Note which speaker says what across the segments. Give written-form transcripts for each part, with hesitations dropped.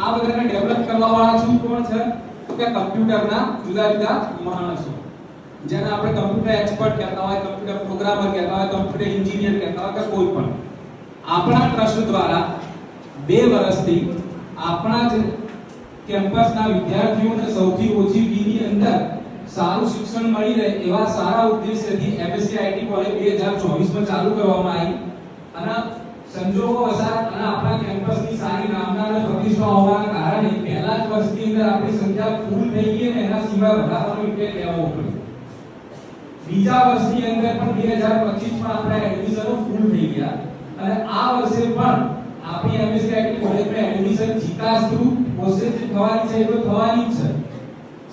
Speaker 1: આ બધાને ડેવલપ કરવા વાળા શું કોણ છે તો કે કમ્પ્યુટરના જુદા જુદા માણસો, જેને આપણે કમ્પ્યુટર એક્સપર્ટ કહેતા હોય, કમ્પ્યુટર પ્રોગ્રામર કહેતા હોય, કમ્પ્યુટર એન્જિનિયર કહેતા હોય કે કોઈ પણ. આપણા ટ્રસ્ટ દ્વારા 2 વર્ષથી આપણા જ કેમ્પસના વિદ્યાર્થીઓને સૌથી ઓછી ફીની અંદર સારું શિક્ષણ મળી રહે એવા સારા ઉદ્દેશ્યથી MSc IT કોલેજ 2024 માં ચાલુ કરવામાં આવી. અને સંજોગો વસાત અને આપણા કેમ્પસની સારી નામના અને પ્રતિષ્ઠા હોવાના કારણે પહેલા જ વર્ષની અંદર આપણી સંખ્યા ફૂલ થઈ ગઈ અને એના સિવાય વધારવાનો ઇન્ટેક લેવો પડ્યો. બીજા વર્ષની અંદર પણ 2025 માં આપણા એડમિશનો ફૂલ થઈ ગયા અને આ વર્ષે પણ આપણી MSc IT કોલેજમાં એડમિશન જીકાસ થ્રુ પ્રોસેસ થવાની છે, એ તો થવાની જ છે.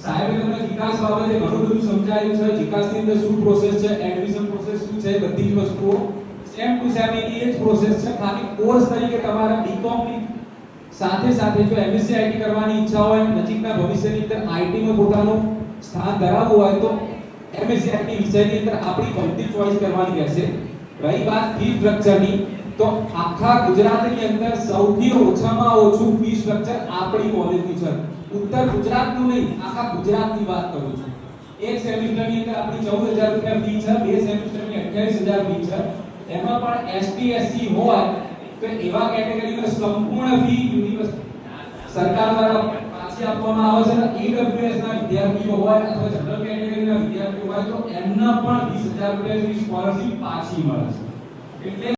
Speaker 1: સાહેબે તમને જીકાસ બાબતે ઘણું બધું સમજાવ્યું છે. જીકાસની અંદર શું પ્રોસેસ છે, એડમિશન પ્રોસેસ શું છે, બધી જ વસ્તુઓ સેમ ટુ સેમ એ જ પ્રોસેસ છે. ખાલી કોર્સ તરીકે તમારા બીકોમ ની સાથે સાથે જો MSc IT કરવાની ઈચ્છા હોય, નજીકના ભવિષ્યની અંદર IT માં પોતાનું સ્થાન ધરાવવું હોય તો MSc IT વિષયની અંદર આપણી બધી ચોઈસ કરવાની રહેશે. રહી વાત ફી સ્ટ્રક્ચરની, તો આખા ગુજરાતની અંદર સૌથી ઓછામાં ઓછું ફી સ્ટ્રક્ચર આપણી કોલેજનું છે. ઉત્તર ગુજરાતનું નહીં, આખા ગુજરાતની વાત કરું છું. એક સેમેસ્ટરની અંદર આપણી 14000 રૂપિયા ફી છે, 2 સેમેસ્ટરની 28000 ફી છે. એમાં પણ ST SC હોય તો એવા કેટેગરીનો સંપૂર્ણ ફી યુનિવર્સિટી સરકાર દ્વારા પાછી આપવામાં આવે છે. EWS ના વિદ્યાર્થીઓ હોય અથવા જનરલ કેટેગરીના વિદ્યાર્થીઓ હોય તો એમના પણ 20000 રૂપિયા જેવી સ્કોલરશિપ પાછી મળે છે. એટલે